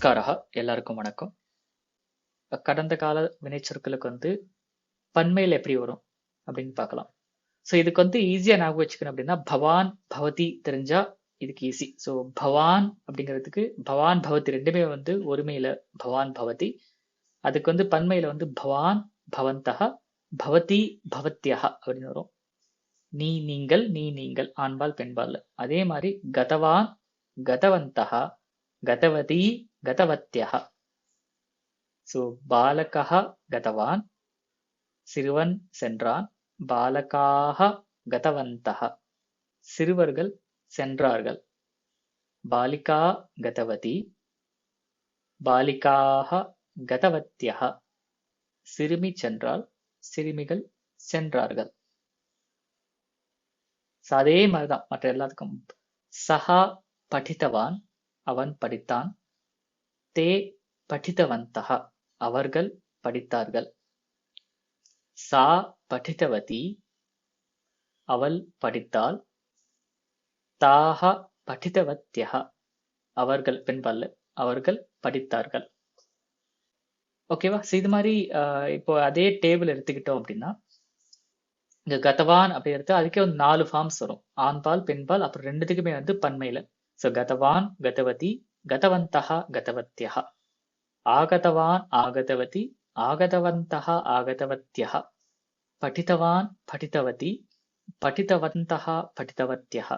நமஸ்காரः எல்லாருக்கும் வணக்கம். கடந்த கால வினைச்சொற்களுக்கு பன்மையில் எப்படி வரும் அப்படின்னு பார்க்கலாம். ஸோ இதுக்கு ஈஸியா ஞாபகம் வச்சுக்கணும் அப்படின்னா பவான் பவதி தெரிஞ்சா இதுக்கு ஈஸி. ஸோ பவான் அப்படிங்கிறதுக்கு பவான் பவதி ரெண்டுமே ஒருமையில பவான் பவதி. அதுக்கு பன்மையில பவான் பவந்தக பவதி பவத்யஹ அப்படின்னு வரும். நீ நீங்கள் நீ நீங்கள் ஆண்பால் பெண்பால். அதே மாதிரி கதவான் கதவந்தக கதவதி கதவத்யஹ. ஸோ பாலகஹ கதவான் சிறுவன் சென்றான், பாலகாக கதவந்தஹ சிறுவர்கள் சென்றார்கள், பாலிகா கதவதி பாலிகாக கதவத்யஹ சிறுமி சென்றால் சிறுமிகள் சென்றார்கள். அதே மாதிரிதான் மற்ற எல்லாத்துக்கும். சஹா படித்தவான் அவன் படித்தான், தே படித்தவந்தக அவர்கள் படித்தார்கள், சா படித்தவதி அவள் படித்தாள், தாஹ படித்தவத்யஹ அவர்கள் பெண்பால் அவர்கள் படித்தார்கள். ஓகேவா? இது மாதிரி இப்போ அதே டேபிள் எடுத்துக்கிட்டோம் அப்படின்னா இங்க கதவான் அப்படி எடுத்து அதுக்கே 4 ஃபார்ம்ஸ் வரும். ஆண்பால் பெண்பால் அப்புறம் ரெண்டுத்துக்குமே பன்மையில. ஸோ கதவான் கதவதி கதவந்தஹ கதவத்யஹ, ஆகதவான் ஆகதவதி ஆகதவந்தஹ ஆகதவத்யஹ, படித்தவான் படித்தவதி படித்தவந்தஹ படித்தவத்யஹ.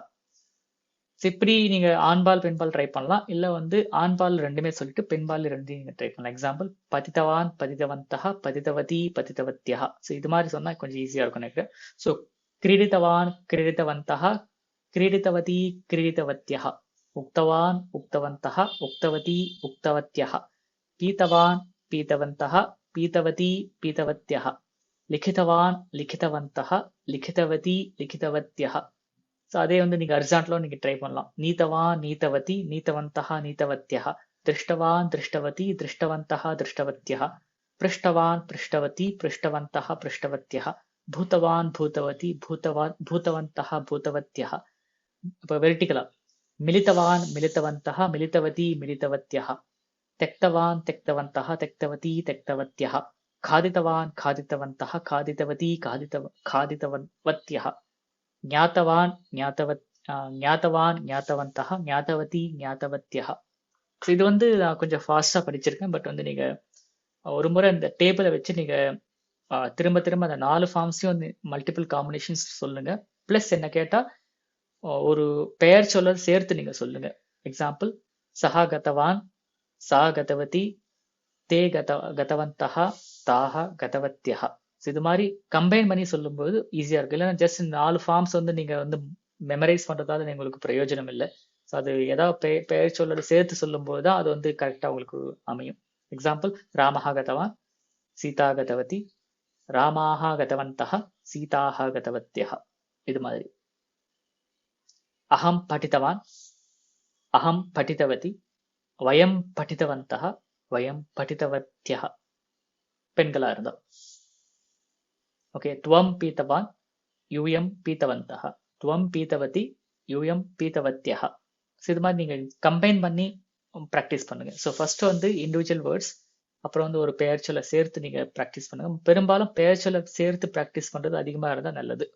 இப்படி நீங்க ஆண்பால் பெண்பால் ட்ரை பண்ணலாம். இல்ல ஆண்பால் ரெண்டுமே சொல்லிட்டு பெண்பால் ரெண்டையும் நீங்க ட்ரை பண்ணலாம். எக்ஸாம்பிள் பதித்தவான் பதித்தவந்தஹ பதித்தவதி பதித்தவத்யஹ. ஸோ இது மாதிரி சொன்னா கொஞ்சம் ஈஸியா இருக்கும் எனக்கு. ஸோ கிரீடித்தவான் கிரீடித்தவந்தஹ கிரீடித்தவதி கிரீடித்தவத்யஹ, உக்தவான் உக்தவந்தஹ உக்தவதி உக்தவத்யஹ, பீத்தவான் பீத்தவந்தஹ பீத்தவதி பீத்தவத்யஹ, லிখিতவான் லிখিতவந்தஹ லிখিতவதி லிখিতவத்யஹ. ஸோ அதே நீங்க அரிசான்ட்ல நீங்க ட்ரை பண்ணலாம். நீத்தவான் நீத்தவதி நீத்தவந்தஹ நீத்தவத்யஹ, திருஷ்டவான் திருஷ்டவதி திருஷ்டவந்தஹ திருஷ்டவத்யஹ, பிருஷ்டவான் பிருஷ்டவதி பிருஷ்டவந்தஹ பிருஷ்டவத்யஹ, பூதவான் பூதவதி பூதவான் பூதவந்தஹ பூதவத்யஹ. இப்போ வெர்டிகலா மிலித்தவான் மிலித்தவந்தஹ மிலித்தவதி மிலித்தவத்யஹ, त्यक्तवान् त्यक्तवन्तः त्यक्तवती त्यक्तवत्यः, खादितवान् खादितवन्तः खादितवती खादितवत्यः, ज्ञातवान् ज्ञातवान् ज्ञातवन्तः ज्ञातवती ज्ञातवत्यः. ஸோ இது நான் கொஞ்சம் ஃபாஸ்டா படிச்சிருக்கேன். பட் நீங்க ஒரு முறை இந்த டேபிளை வச்சு நீங்க திரும்ப திரும்ப அந்த 4 ஃபார்ம்ஸையும் மல்டிபிள் காம்பினேஷன்ஸ் சொல்லுங்க. பிளஸ் என்ன கேட்டா ஒரு பெயர் சொல்ல சேர்த்து நீங்க சொல்லுங்க. எக்ஸாம்பிள் சஹா கதவான் சா கதவதி தே கதவந்தஹ தாஹ கதவத்யஹ. இது மாதிரி கம்பைன் பண்ணி சொல்லும்போது ஈஸியா இருக்கு. இல்லைன்னா ஜஸ்ட் 4 ஃபார்ம்ஸ் நீங்க மெமரைஸ் பண்றதால உங்களுக்கு பிரயோஜனம் இல்லை. ஸோ அது ஏதாவது பெயர் சொல்ல சேர்த்து சொல்லும் போதுதான் அது கரெக்டா உங்களுக்கு அமையும். எக்ஸாம்பிள் ராமஹா கதவான் சீதா கதவதி ராமாஹா கதவந்தஹ சீதாஹா கதவத்யஹ. இது மாதிரி அஹம் படித்தவான் அஹம் படித்தவதி வயம் படித்தவந்தஹ வயம் படித்தவத்யஹ பெண்களா இருந்தா. ஓகே, துவம் பீத்தவான் யூயம் பீத்தவந்தஹ துவம் பீத்தவதி யூயம் பீத்தவத்யஹ. இது மாதிரி நீங்க கம்பைன் பண்ணி ப்ராக்டிஸ் பண்ணுங்க. ஸோ ஃபர்ஸ்ட் இண்டிவிஜுவல் வேர்ட்ஸ், அப்புறம் ஒரு பெயர் சொல்ல சேர்த்து நீங்க ப்ராக்டிஸ் பண்ணுங்க. பெரும்பாலும் பெயர் சொல்ல சேர்த்து ப்ராக்டிஸ் பண்றது அதிகமா இருந்தா நல்லது.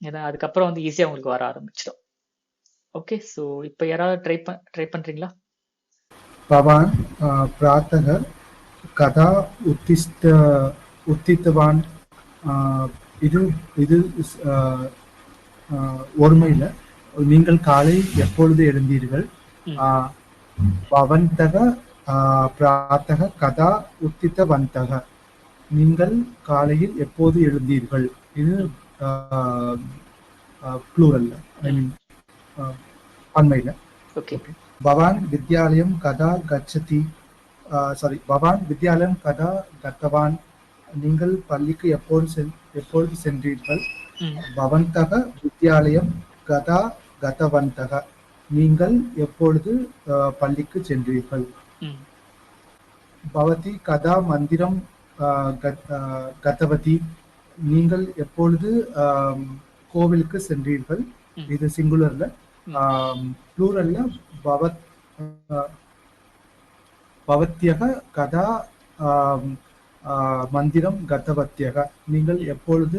ஏன்னா அதுக்கப்புறம் ஈஸியா உங்களுக்கு வர ஆரம்பிச்சிடும். ஓகே, ஸோ இப்போ யாராவது ட்ரை பண்றீங்களா? பவான் பிராத்தக கதா உத்தித்தவான். இது இது ஒருமையில நீங்கள் காலை எப்பொழுது எழுந்தீர்கள்? பவந்தக பிராத்தக கதா உத்தித்தவந்தக நீங்கள் காலையில் எப்போது எழுந்தீர்கள். இது ப்ளூரல்ல, ஐ மீன் பன்மையில. ஓகே. பவான் வித்யாலயம் கதா கச்சதி, சாரி, பவான் வித்யாலயம் கதா கத்தவான் நீங்கள் பள்ளிக்கு எப்பொழுது சென்றீர்கள்? பவந்தக வித்யாலயம் கதா கதவந்தக நீங்கள் எப்பொழுது பள்ளிக்கு சென்றீர்கள்? பவதி கதா மந்திரம் கதவதி நீங்கள் எப்பொழுது கோவிலுக்கு சென்றீர்கள்? இது சிங்குலர்ல. ப்ளூரல்ல பவத் பவத்யக கதா ஆம், மந்திரம் கதவத்யக. நீங்கள் எப்பொழுது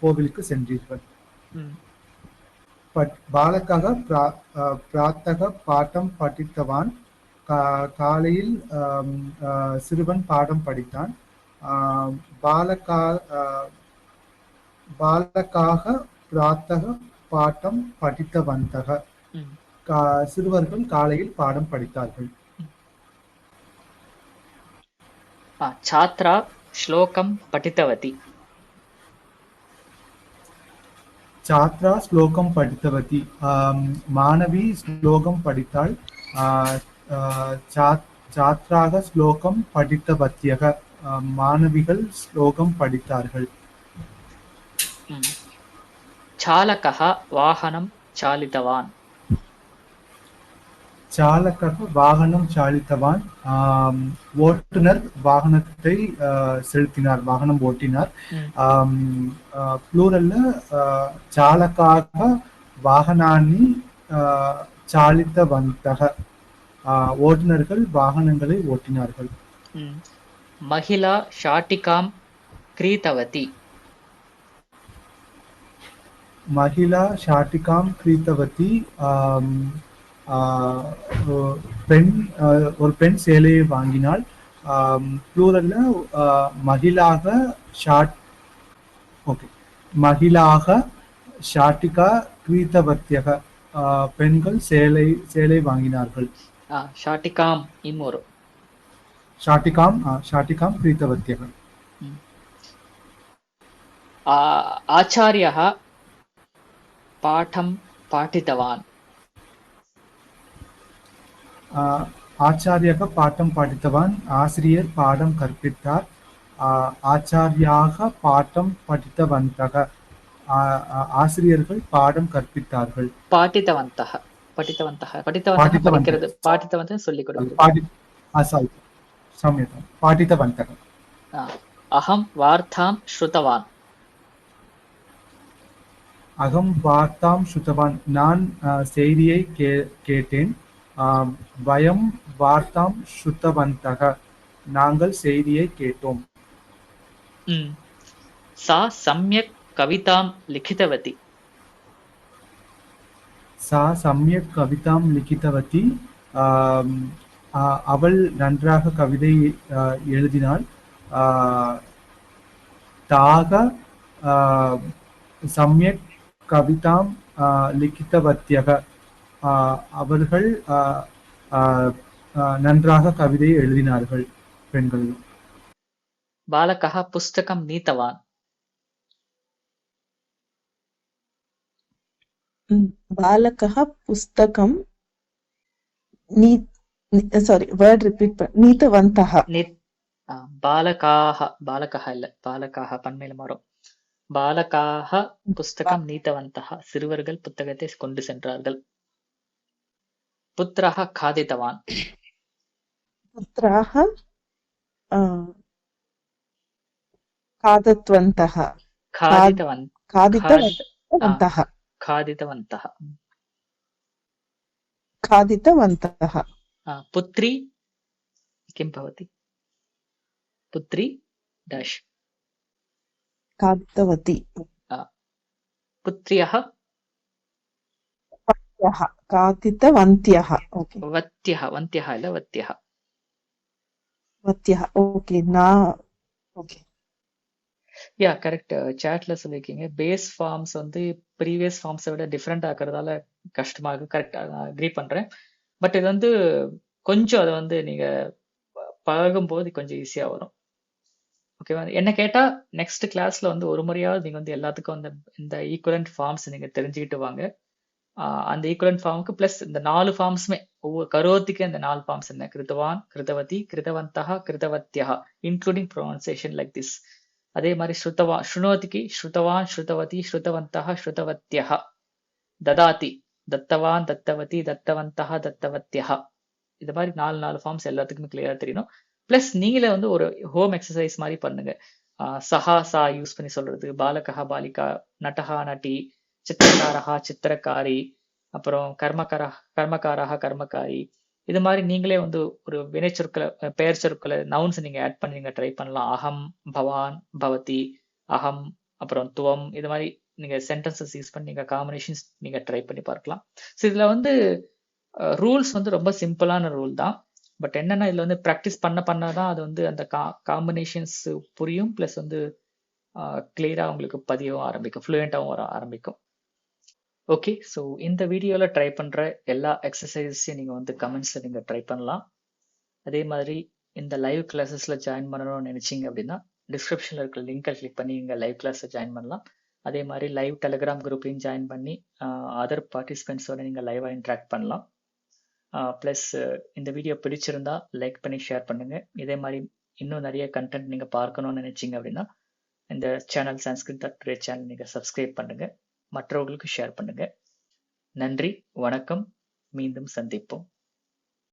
கோவிலுக்கு சென்றீர்கள்? ம், பாலகः பிராத்தக பாடம் படித்தவான். காலையில் சிறுவன் பாடம் படித்தான். ஆம், பாலகா பாலகாக பிராத்தக பாடம் படித்தவந்தக. ம், சிறுவர்கள் காலையில் பாடம் படித்தார்கள். ம். छात्रा श्लोकं पठितवती. छात्रा श्लोकं पठितवती. मानवी श्लोकं படித்தாள். छात्राः श्लोकं पठितवत्यः. மாணவிகள் ஸ்லோகம் படித்தார்கள். ம். चालकः वाहनं चालितवान्. चालकः வாகனம் சாலித்தவான். ஓட்டுநர் வாகனத்தை செலுத்தினார், வாகனம் ஓட்டினார். ம், ப்ளூரல்ல சாலகாக வாகனானி சாலித்தவந்தக. ஓட்டுநர்கள் வாகனங்களை ஓட்டினார்கள். ம். महिला शाटिकां क्रीतवती. மகிழா ஷாட்டிகாம் கிரீத்தவதி. பெண் ஒரு பெண் சேலையை வாங்கினாள். ப்ளூரல்ல மகிழாக ஷாட் ஓகே மகிழாக ஷாட்டிகா கிரீத்தவத்தியக. பெண்கள் சேலை வாங்கினார்கள். शाटिकां इमोरु. ஷாட்டிகாம் கிரீத்தவத்தியக. ம். आचार्यः पाठं पाठितवान्. ஆச்சாரியக பாட்டம் படித்தவான். ஆசிரியர் பாடம் கற்பித்தார். ஆச்சாரியாக பாட்டம் படித்தவந்தக. ஆசிரியர்கள் பாடம் கற்பித்தார்கள். पाठितवन्तः पठितवन्तः पठितवन्तः படிக்கிறது, பாடித்தவந்தः சொல்லிக் கொடுக்கிறது. सम्यक् पाठितवन्तः. अहं वार्तां श्रुतवान्. அகம் வார்த்தாம் ஸ்ருதவான். நான் செய்தியை கேட்டேன். வயம் வார்த்தாம் ஸ்ருதவந்தக. நாங்கள் செய்தியை கேட்டோம். सा सम्यक् कवितां लिखितवती. சா சம்யக் கவிதாம் லிகிதவதி. அவள் நன்றாக கவிதை எழுதினாள். தாக சம்யக் கவிதாம் லிகிதவத்யக. அவர்கள் நன்றாக கவிதை எழுதினார்கள், பெண்கள். बालकः पुस्तकं नीतवान्. बालकः पुस्तकं वर्ड रिपीट नीतवन्तः. बालकः இல்ல, बालकाः பன்மையில மாறும். பாலகாக புஸ்தகம் நீத்தவந்தः. சிறுவர்கள் புத்தகத்தை கொண்டு சென்றார்கள். புத்திரः खादितवान्. पुत्राः खादितवन्तः. खादितवन्तः. खादितवन्तः. पुत्री किं भवति? पुत्री डैश खादितवती. पुत्र्यः खादितवन्त्यः. ओके, वन्त्यः இல்ல वत्यः. वत्यः. ओके, ना ओके. Yeah correct. சாட்ல சொல்லிருக்கீங்க பேஸ் ஃபார்ம்ஸ் வந்து ப்ரீவியஸ் ஃபார்ம்ஸை விட டிஃப்ரெண்ட் ஆக்குறதால கஷ்டமாக. கரெக்டா அக்ரி பண்றேன். பட் இது வந்து கொஞ்சம் அதை வந்து நீங்க பழகும்போது கொஞ்சம் ஈஸியா வரும். ஓகேவா? என்ன கேட்டா நெக்ஸ்ட் கிளாஸ்ல வந்து ஒரு முறையாவது நீங்க வந்து எல்லாத்துக்கும் வந்து இந்த ஈக்குவலண்ட் ஃபார்ம்ஸ் நீங்க தெரிஞ்சுக்கிட்டு வாங்க. அந்த ஈக்குவலண்ட் ஃபார்முக்கு பிளஸ் இந்த 4 ஃபார்ம்ஸுமே ஒவ்வொரு கரோத்திக்கு இந்த 4 ஃபார்ம்ஸ் என்ன? கிருத்தவான், கிருத்தவதி, கிருத்தவந்தா, கிருத்தவத்யா, இன்க்ளூடிங் ப்ரொனன்சியேஷன் லைக் திஸ். அதே மாதிரி ஸ்ருணோதிக்கு ஸ்ருதவான், ஸ்ருதவதி, ஸ்ருதவந்தா, ஸ்ருதவத்யா. ததாதி, தத்தவான், தத்தவதி, தத்தவந்தா, தத்தவத்யா. இது மாதிரி 4 ஃபார்ம்ஸ் எல்லாத்துக்குமே கிளியரா தெரியணும். பிளஸ் நீங்களே வந்து ஒரு ஹோம் எக்ஸசைஸ் மாதிரி பண்ணுங்க. சஹா சா யூஸ் பண்ணி சொல்றது, பாலகா பாலிகா, நட்டஹா நட்டி, சித்திரக்காரஹா சித்திரக்காரி, அப்புறம் கர்மகாரா கர்மகாரி, இது மாதிரி நீங்களே வந்து ஒரு வினைச்சொற்களை பெயர் சொற்களை நவுன்ஸ் நீங்க ஆட் பண்ணி நீங்க ட்ரை பண்ணலாம். அகம், பவான், பவதி, அகம், அப்புறம் துவம், இது மாதிரி நீங்க சென்டென்சஸ் யூஸ் பண்ணி நீங்க காம்பினேஷன்ஸ் நீங்க ட்ரை பண்ணி பார்க்கலாம். ஸோ இதுல வந்து ரூல்ஸ் வந்து ரொம்ப சிம்பிளான ரூல் தான். பட் என்னன்னா இதுல வந்து ப்ராக்டிஸ் பண்ணதான் அது வந்து அந்த காம்பினேஷன்ஸ் புரியும். பிளஸ் வந்து கிளியரா உங்களுக்கு பதியவும் ஆரம்பிக்கும், ஃப்ளூயண்டாகவும் வர ஆரம்பிக்கும். ஓகே, ஸோ இந்த வீடியோவில் ட்ரை பண்ணுற எல்லா எக்ஸசைஸையும் நீங்கள் வந்து கமெண்ட்ஸில் நீங்கள் ட்ரை பண்ணலாம். அதே மாதிரி இந்த லைவ் கிளாஸஸில் ஜாயின் பண்ணணும்னு நினச்சிங்க அப்படின்னா டிஸ்கிரிப்ஷனில் இருக்கிற லிங்கை கிளிக் பண்ணி நீங்கள் லைவ் கிளாஸில் ஜாயின் பண்ணலாம். அதே மாதிரி லைவ் டெலிகிராம் குரூப்பையும் ஜாயின் பண்ணி அதர் பார்ட்டிசிபென்ட்ஸோட நீங்கள் லைவாக இன்ட்ராக்ட் பண்ணலாம். ப்ளஸ் இந்த வீடியோ பிடிச்சிருந்தா லைக் பண்ணி ஷேர் பண்ணுங்கள். இதே மாதிரி இன்னும் நிறைய கண்டென்ட் நீங்கள் பார்க்கணும்னு நினச்சிங்க அப்படின்னா இந்த சேனல் sanskrit.today சேனல் நீங்கள் சப்ஸ்கிரைப் பண்ணுங்கள், மற்றவர்களுக்கு ஷேர் பண்ணுங்க. நன்றி, வணக்கம், மீண்டும் சந்திப்போம்.